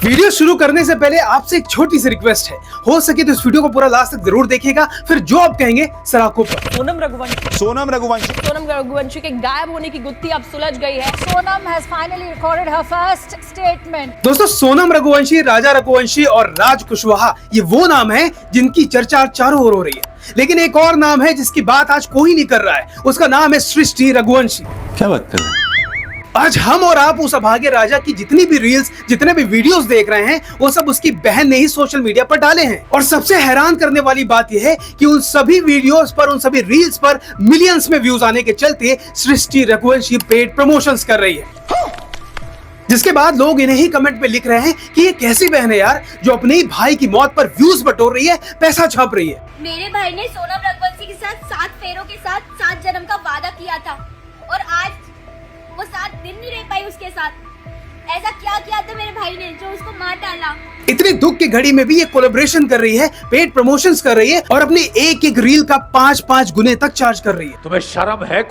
Video शुरू करने से पहले आपसे एक छोटी सी रिक्वेस्ट है, हो सके तो इस वीडियो को पूरा लास्ट तक जरूर देखिएगा, फिर जो आप कहेंगे सराखों पर। सोनम रघुवंशी के गायब होने की गुत्थी अब सुलझ गई है। Sonam has finally recorded her first statement. दोस्तों, सोनम रघुवंशी, राजा रघुवंशी और राज कुशवाहा ये वो नाम है जिनकी चर्चा चारों ओर हो रही है। लेकिन एक और नाम है जिसकी बात आज कोई नहीं कर रहा है, उसका नाम है सृष्टि रघुवंशी। क्या बात कर रहे हैं? आज हम और आप उस अभागे राजा की जितनी भी रील्स, जितने भी वीडियोस देख रहे हैं, वो सब उसकी बहन ने ही सोशल मीडिया पर डाले हैं। और सबसे हैरान करने वाली बात यह है कि उन सभी वीडियोस पर, उन सभी रील्स पर मिलियंस में व्यूज आने के चलते सृष्टि रघुवंशी पेड प्रमोशंस कर रही है। जिसके बाद लोग इन्हें ही कमेंट में लिख रहे हैं कि ये कैसी बहन है यार, जो अपने ही भाई की मौत पर व्यूज बटोर रही है, पैसा छाप रही है। मेरे भाई ने सोनम रघुवंशी के साथ 7 फेरों के साथ 7 जन्म का वादा किया था और आज वो 7 दिन नहीं रह पाई उसके साथ। ऐसा क्या किया था मेरे भाई ने जो उसको मार डाला। इतनी दुख की घड़ी में भी ये कोलैबोरेशन कर रही है, पेड प्रमोशंस कर रही है और अपनी एक एक रील का 5-5 गुने तक चार्ज कर रही है। तुम्हें शर्म है?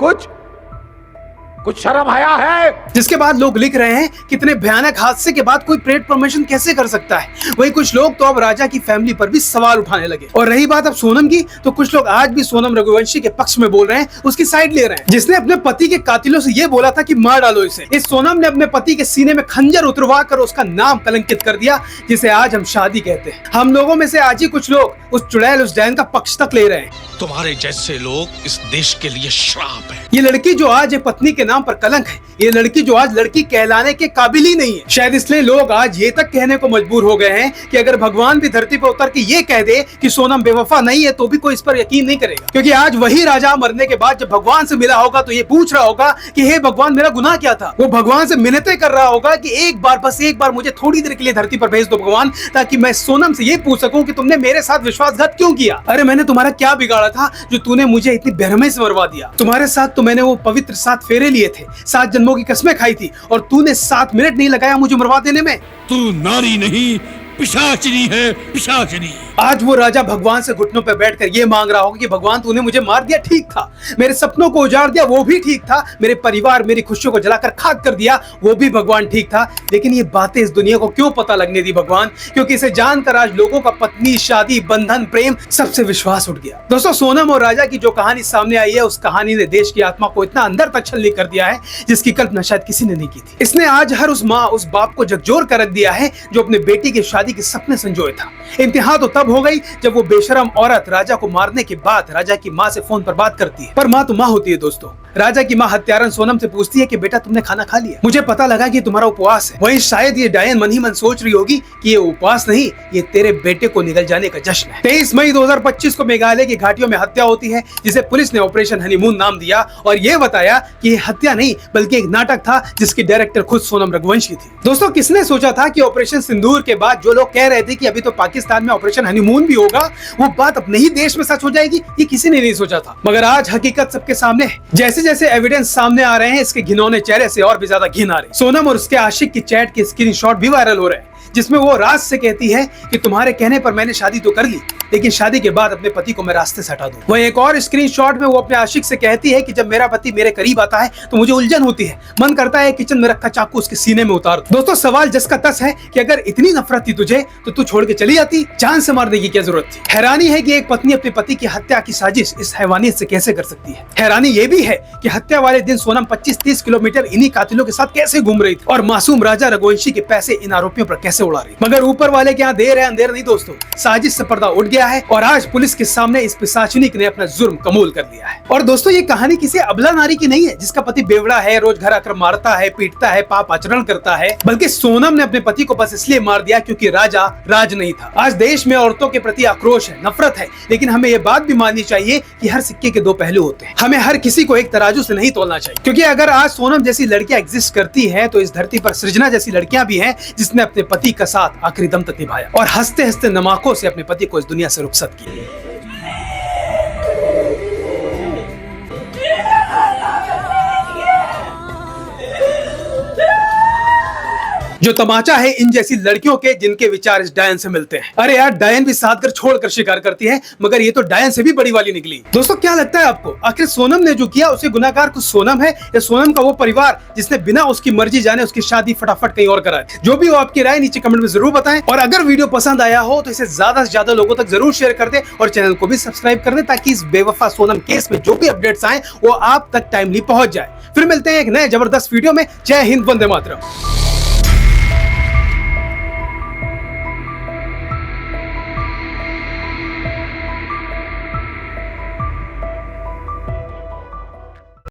कुछ शर्म आया है? जिसके बाद लोग लिख रहे हैं कितने भयानक हादसे के बाद कोई पेड प्रमोशन कैसे कर सकता है। वही कुछ लोग तो अब राजा की फैमिली पर भी सवाल उठाने लगे। और रही बात अब सोनम की, तो कुछ लोग आज भी सोनम रघुवंशी के पक्ष में बोल रहे हैं, उसकी साइड ले रहे हैं। जिसने अपने पति के कातिलों से ये बोला था कि मार डालो इसे, इस सोनम ने अपने पति के सीने में खंजर उतरवा कर उसका नाम कलंकित कर दिया, जिसे आज हम शादी कहते हैं। हम लोगों में से आज ही कुछ लोग उस चुड़ैल, उस डैन का पक्ष तक ले रहे हैं। तुम्हारे जैसे लोग इस देश के लिए श्राप है। ये लड़की जो आज एक पत्नी के नाम पर कलंक है, ये लड़की जो आज लड़की कहलाने के काबिल ही नहीं है। शायद इसलिए लोग आज ये तक कहने को मजबूर हो गए हैं कि अगर भगवान भी धरती पर उतर के ये कह दे कि सोनम बेवफा नहीं है, तो भी कोई इस पर यकीन नहीं करेगा। क्योंकि आज वही राजा मरने के बाद जब भगवान से मिला होगा तो ये पूछ रहा होगा कि हे भगवान, मेरा गुनाह क्या था। वो भगवान से मिन्नतें कर रहा होगा कि एक बार, बस एक बार मुझे थोड़ी देर के लिए धरती पर भेज दो भगवान, ताकि मैं सोनम से ये पूछ सकूं कि तुमने मेरे साथ विश्वासघात क्यों किया। अरे मैंने तुम्हारा क्या बिगाड़ा था जो तूने मुझे इतनी बेरहमी से मरवा दिया। तुम्हारे साथ तो मैंने वो पवित्र 7 फेरे लिए थे, 7 जन्मों की कसमें खाई थी, और तूने 7 मिनट नहीं लगाया मुझे मरवा देने में। तू नारी नहीं, पिशाचिनी है, पिशाचिनी। आज वो राजा भगवान से घुटनों पर बैठकर ये मांग रहा होगा कि भगवान तूने मुझे मार दिया, ठीक था, मेरे सपनों को उजाड़ दिया, वो भी ठीक था, मेरे परिवार, मेरी खुशियों को जलाकर खाक कर दिया, वो भी भगवान ठीक था। लेकिन ये बातें इस दुनिया को क्यों पता लगने दी भगवान? क्योंकि इसे जानकर आज लोगों का पत्नी, शादी, बंधन, प्रेम, सबसे विश्वास उठ गया। दोस्तों, सोनम और राजा की जो कहानी सामने आई है, उस कहानी ने देश की आत्मा को इतना अंदर तक छलनी कर दिया है जिसकी कल्पना शायद किसी ने नहीं की थी। इसने आज हर उस माँ, उस बाप को झकझोर कर रख दिया है जो अपने बेटी की शादी के सपने संजोए था। इंतहा तो तब हो गई जब वो बेशरम औरत राजा को मारने के बाद राजा की माँ से फोन पर बात करती है। पर माँ तो माँ होती है दोस्तों। राजा की माँ हत्यारन सोनम से पूछती है कि बेटा, तुमने खाना खा लिया? मुझे पता लगा कि तुम्हारा उपवास है। वहीं शायद ये डायन मन ही मन सोच रही होगी कि ये उपवास नहीं, ये तेरे बेटे को निगल जाने का जश्न है। 23 मई 2025 को मेघालय की घाटियों में हत्या होती है, जिसे पुलिस ने ऑपरेशन हनीमून नाम दिया और ये बताया कि ये हत्या नहीं बल्कि एक नाटक था जिसकी डायरेक्टर खुद सोनम रघुवंशी थी। दोस्तों, किसने सोचा था कि ऑपरेशन सिंदूर के बाद जो लोग कह रहे थे कि अभी तो पाकिस्तान में ऑपरेशन हनीमून भी होगा, वो बात अपने ही देश में सच हो जाएगी? ये किसी ने नहीं सोचा था। मगर आज हकीकत सबके सामने है। जैसे जैसे एविडेंस सामने आ रहे हैं, इसके घिनौने चेहरे से और भी ज्यादा घिन आ रही। सोनम और उसके आशिक की चैट के स्क्रीनशॉट भी वायरल हो रहे हैं, जिसमें वो राज से कहती है कि तुम्हारे कहने पर मैंने शादी तो कर ली, लेकिन शादी के बाद अपने पति को मैं रास्ते से हटा दूं। वहीं एक और स्क्रीनशॉट में वो अपने आशिक से कहती है कि जब मेरा पति मेरे करीब आता है तो मुझे उलझन होती है, मन करता है किचन में रखा चाकू उसके सीने में उतार दूं। दोस्तों, सवाल जस का तस है कि अगर इतनी नफरत थी तुझे तो तू छोड़ के चली जाती, जान से मारने की क्या जरूरत थी? हैरानी है कि एक पत्नी अपने पति की हत्या की साजिश इस हैवानियत से कैसे कर सकती है। हैरानी ये भी है कि हत्या वाले दिन सोनम 25-30 किलोमीटर इन्हीं कातिलों के साथ कैसे घूम रही थी और मासूम राजा रघुवंशी के पैसे इन आरोपियों पर कैसे उड़ा रही। मगर ऊपर वाले के यहाँ देर है अंधेर नहीं दोस्तों, साजिश से पर्दा उठ गया है और आज पुलिस के सामने इस पिशाचिनी ने अपना जुर्म कबूल कर लिया है। और दोस्तों, ये कहानी किसी अबला नारी की नहीं है जिसका पति बेवड़ा है, रोज घर आकर मारता है, पीटता है, पाप आचरण करता है, बल्कि सोनम ने अपने पति को बस इसलिए मार दिया क्योंकि राजा राज नहीं था। आज देश में औरतों के प्रति आक्रोश है, नफरत है, लेकिन हमें ये बात भी माननी चाहिए कि हर सिक्के के 2 पहलू होते हैं। हमें हर किसी को एक तराजू से नहीं तोलना चाहिए, क्योंकि अगर आज सोनम जैसी लड़कियां एग्जिस्ट करती हैं तो इस धरती पर सृजना जैसी लड़कियां भी हैं जिसने अपने पति का साथ आखिरी दम तक निभाया और हंसते हंसते नमाकों से अपने पति को इस दुनिया से रुखसत किया। जो तमाचा है इन जैसी लड़कियों के जिनके विचार इस डायन से मिलते हैं। अरे यार, डायन भी साथ घर छोड़कर शिकार करती है, मगर ये तो डायन से भी बड़ी वाली निकली। दोस्तों, क्या लगता है आपको, आखिर सोनम ने जो किया उसे गुनाहगार कुछ सोनम है या सोनम का वो परिवार जिसने बिना उसकी मर्जी जाने उसकी शादी फटाफट कहीं और कराई? जो भी हो, आपकी राय नीचे कमेंट में जरूर बताएं। और अगर वीडियो पसंद आया हो तो इसे ज्यादा से ज्यादा लोगों तक जरूर शेयर कर दे और चैनल को भी सब्सक्राइब कर दे, ताकि इस बेवफा सोनम केस में जो भी अपडेट्स आए वो आप तक टाइमली पहुंच जाए। फिर मिलते हैं एक नए जबरदस्त वीडियो में। जय हिंद, वंदे मातरम।